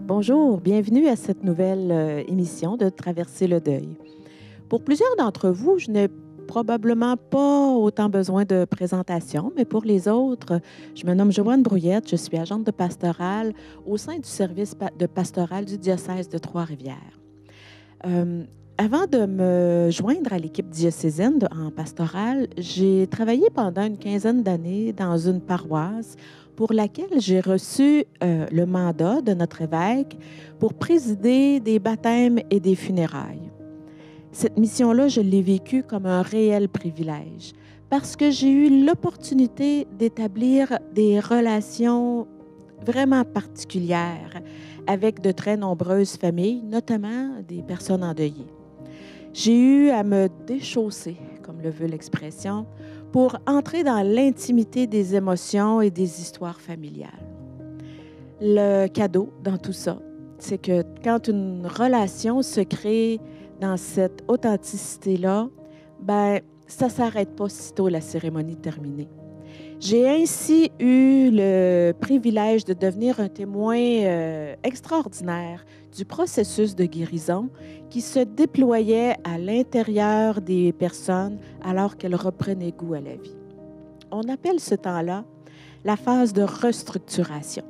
Bonjour, bienvenue à cette nouvelle émission de Traverser le deuil. Pour plusieurs d'entre vous, je n'ai probablement pas autant besoin de présentation, mais pour les autres, je me nomme Joanne Brouillette, je suis agente de pastorale au sein du service de pastoral du diocèse de Trois-Rivières. Avant de me joindre à l'équipe diocésaine en pastorale, j'ai travaillé pendant une quinzaine d'années dans une paroisse pour laquelle j'ai reçu le mandat de notre évêque pour présider des baptêmes et des funérailles. Cette mission-là, je l'ai vécue comme un réel privilège parce que j'ai eu l'opportunité d'établir des relations vraiment particulières avec de très nombreuses familles, notamment des personnes endeuillées. J'ai eu à me déchausser, comme le veut l'expression, pour entrer dans l'intimité des émotions et des histoires familiales. Le cadeau dans tout ça, c'est que quand une relation se crée dans cette authenticité-là, ça ne s'arrête pas sitôt la cérémonie terminée. J'ai ainsi eu le privilège de devenir un témoin extraordinaire du processus de guérison qui se déployait à l'intérieur des personnes alors qu'elles reprenaient goût à la vie. On appelle ce temps-là la phase de restructuration.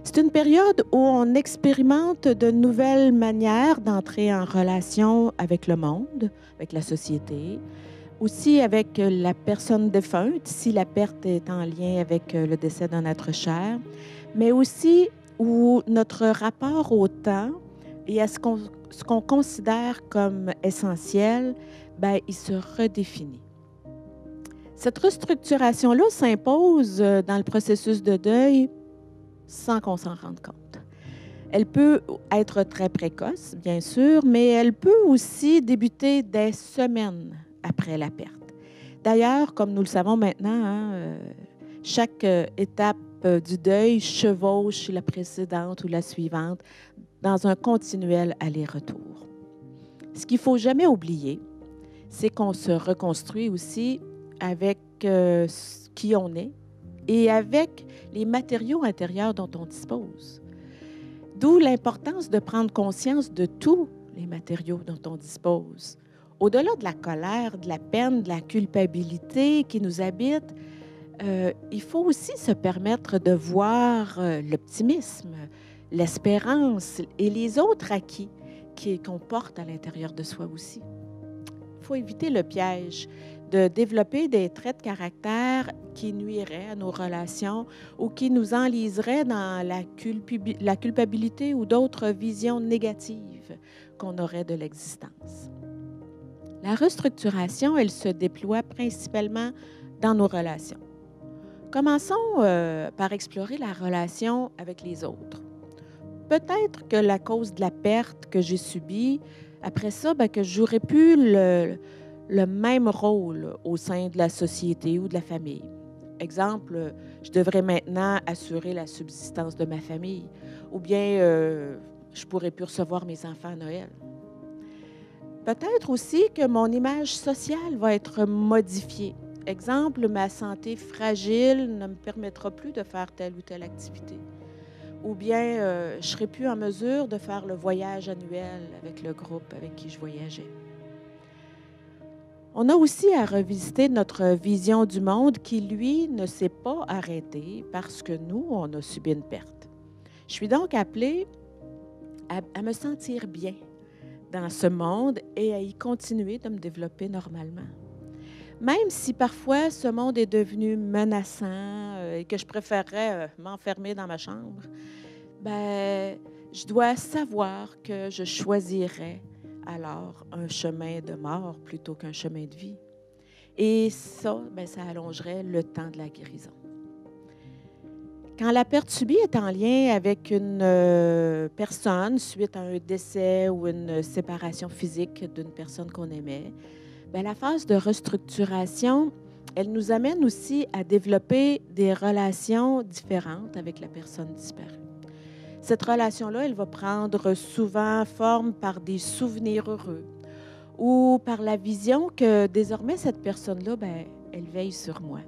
C'est une période où on expérimente de nouvelles manières d'entrer en relation avec le monde, avec la société, aussi avec la personne défunte, si la perte est en lien avec le décès d'un être cher, mais aussi où notre rapport au temps et à ce qu'on considère comme essentiel, il se redéfinit. Cette restructuration-là s'impose dans le processus de deuil sans qu'on s'en rende compte. Elle peut être très précoce, bien sûr, mais elle peut aussi débuter des semaines après la perte. D'ailleurs, comme nous le savons maintenant, chaque étape du deuil chevauche la précédente ou la suivante dans un continuel aller-retour. Ce qu'il ne faut jamais oublier, c'est qu'on se reconstruit aussi avec qui on est et avec les matériaux intérieurs dont on dispose. D'où l'importance de prendre conscience de tous les matériaux dont on dispose. Au-delà de la colère, de la peine, de la culpabilité qui nous habite, il faut aussi se permettre de voir l'optimisme, l'espérance et les autres acquis qu'on porte à l'intérieur de soi aussi. Il faut éviter le piège de développer des traits de caractère qui nuiraient à nos relations ou qui nous enliseraient dans la culpabilité ou d'autres visions négatives qu'on aurait de l'existence. La restructuration, elle se déploie principalement dans nos relations. Commençons par explorer la relation avec les autres. Peut-être que la cause de la perte que j'ai subie, après ça, que j'aurais pu le même rôle au sein de la société ou de la famille. Exemple, je devrais maintenant assurer la subsistance de ma famille ou bien je pourrais plus recevoir mes enfants à Noël. Peut-être aussi que mon image sociale va être modifiée. Exemple, ma santé fragile ne me permettra plus de faire telle ou telle activité. Ou bien je ne serai plus en mesure de faire le voyage annuel avec le groupe avec qui je voyageais. On a aussi à revisiter notre vision du monde qui, lui, ne s'est pas arrêtée parce que nous, on a subi une perte. Je suis donc appelée à me sentir bien dans ce monde et à y continuer de me développer normalement. Même si parfois ce monde est devenu menaçant et que je préférerais m'enfermer dans ma chambre, je dois savoir que je choisirais alors un chemin de mort plutôt qu'un chemin de vie. Et ça, ça allongerait le temps de la guérison. Quand la perte subie est en lien avec une personne suite à un décès ou une séparation physique d'une personne qu'on aimait, la phase de restructuration, elle nous amène aussi à développer des relations différentes avec la personne disparue. Cette relation-là, elle va prendre souvent forme par des souvenirs heureux ou par la vision que désormais cette personne-là, elle veille sur moi.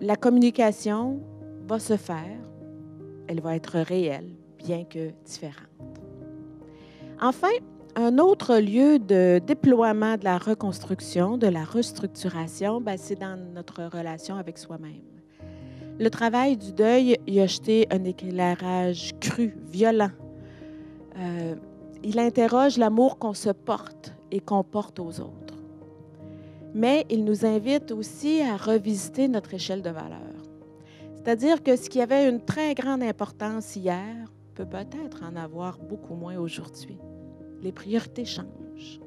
La communication va se faire, elle va être réelle, bien que différentes. Enfin, un autre lieu de déploiement de la reconstruction, de la restructuration, c'est dans notre relation avec soi-même. Le travail du deuil y a jeté un éclairage cru, violent. Il interroge l'amour qu'on se porte et qu'on porte aux autres. Mais il nous invite aussi à revisiter notre échelle de valeurs. C'est-à-dire que ce qui avait une très grande importance hier peut peut-être en avoir beaucoup moins aujourd'hui. Les priorités changent.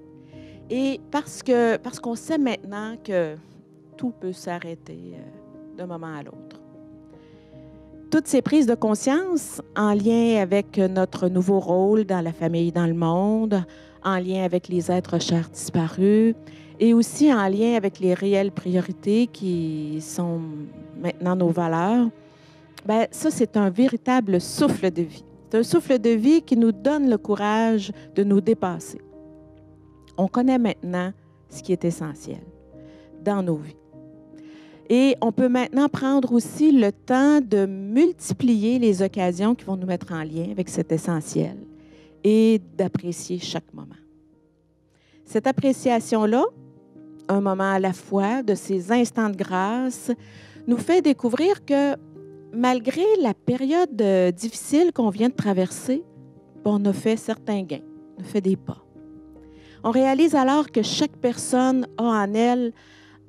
Et parce qu'on sait maintenant que tout peut s'arrêter d'un moment à l'autre. Toutes ces prises de conscience en lien avec notre nouveau rôle dans la famille, dans le monde, en lien avec les êtres chers disparus et aussi en lien avec les réelles priorités qui sont maintenant nos valeurs, ça, c'est un véritable souffle de vie. C'est un souffle de vie qui nous donne le courage de nous dépasser. On connaît maintenant ce qui est essentiel dans nos vies. Et on peut maintenant prendre aussi le temps de multiplier les occasions qui vont nous mettre en lien avec cet essentiel et d'apprécier chaque moment. Cette appréciation-là, un moment à la fois, de ces instants de grâce, nous fait découvrir que malgré la période difficile qu'on vient de traverser, on a fait certains gains, on a fait des pas. On réalise alors que chaque personne a en elle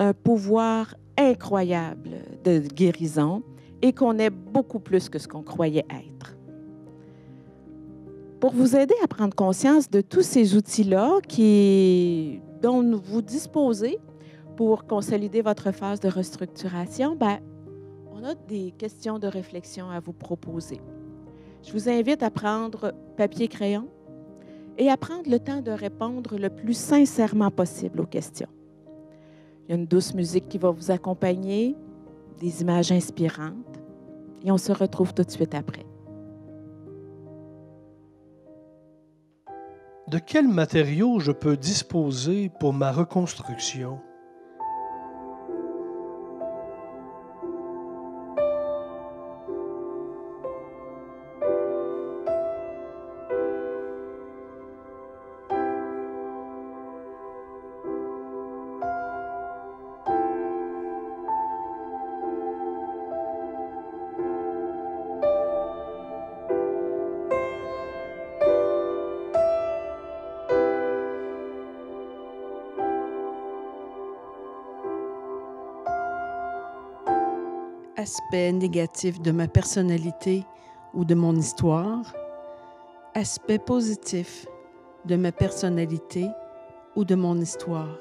un pouvoir incroyable de guérison et qu'on est beaucoup plus que ce qu'on croyait être. Pour vous aider à prendre conscience de tous ces outils-là dont vous disposez pour consolider votre phase de restructuration, on a des questions de réflexion à vous proposer. Je vous invite à prendre papier-crayon et à prendre le temps de répondre le plus sincèrement possible aux questions. Il y a une douce musique qui va vous accompagner, des images inspirantes, et on se retrouve tout de suite après. De quels matériaux je peux disposer pour ma reconstruction? Aspect négatif de ma personnalité ou de mon histoire, aspect positif de ma personnalité ou de mon histoire.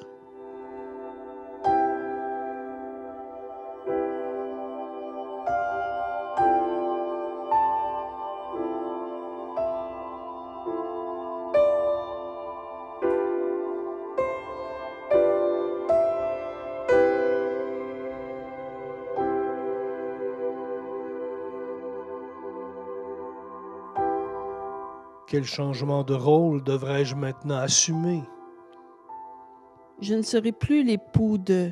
Quel changement de rôle devrais-je maintenant assumer? Je ne serai plus l'époux de,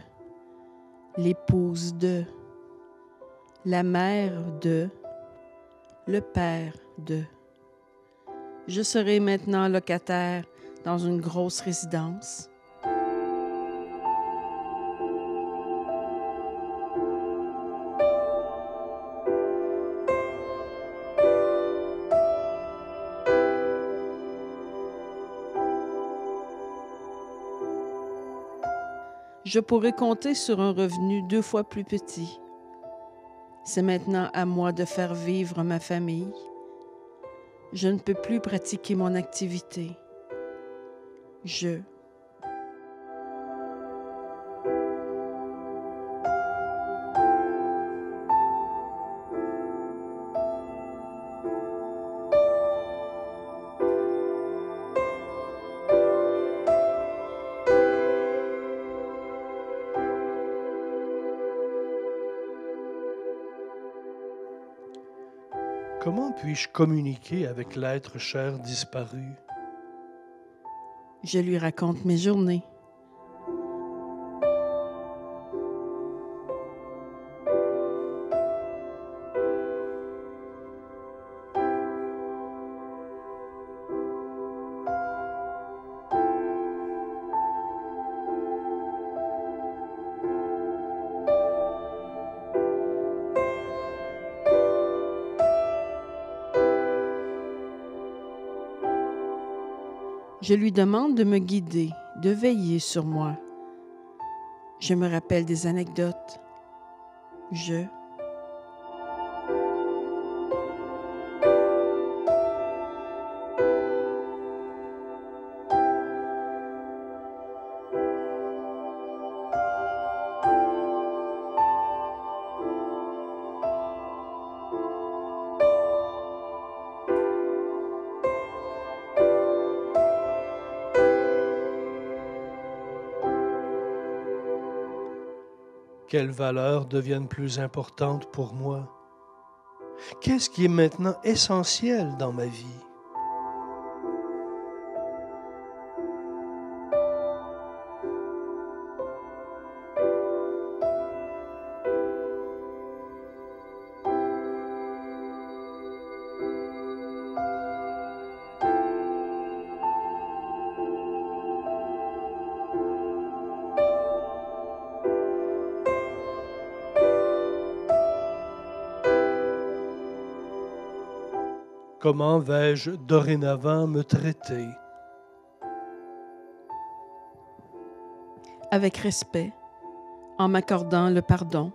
l'épouse de, la mère de, le père de. Je serai maintenant locataire dans une grosse résidence. Je pourrais compter sur un revenu 2 fois plus petit. C'est maintenant à moi de faire vivre ma famille. Je ne peux plus pratiquer mon activité. Comment puis-je communiquer avec l'être cher disparu? Je lui raconte mes journées. Je lui demande de me guider, de veiller sur moi. Je me rappelle des anecdotes. Quelles valeurs deviennent plus importantes pour moi? Qu'est-ce qui est maintenant essentiel dans ma vie? Comment vais-je dorénavant me traiter? Avec respect, en m'accordant le pardon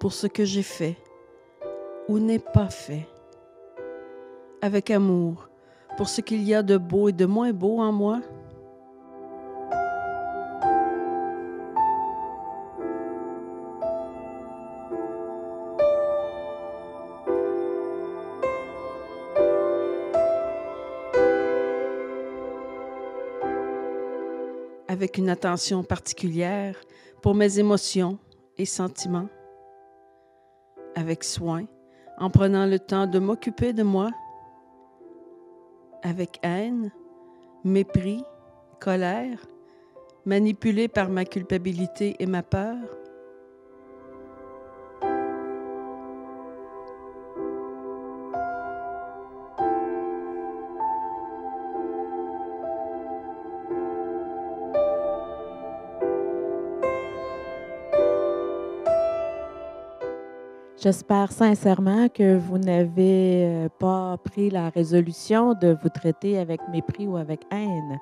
pour ce que j'ai fait ou n'ai pas fait. Avec amour pour ce qu'il y a de beau et de moins beau en moi. Avec une attention particulière pour mes émotions et sentiments. Avec soin, en prenant le temps de m'occuper de moi. Avec haine, mépris, colère, manipulé par ma culpabilité et ma peur. J'espère sincèrement que vous n'avez pas pris la résolution de vous traiter avec mépris ou avec haine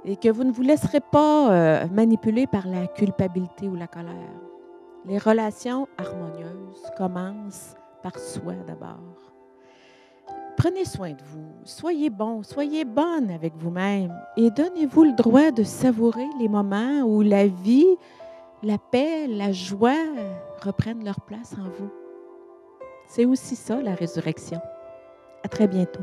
et que vous ne vous laisserez pas manipuler par la culpabilité ou la colère. Les relations harmonieuses commencent par soi d'abord. Prenez soin de vous, soyez bon, soyez bonne avec vous-même et donnez-vous le droit de savourer les moments où la vie, la paix, la joie reprennent leur place en vous. C'est aussi ça, la résurrection. À très bientôt.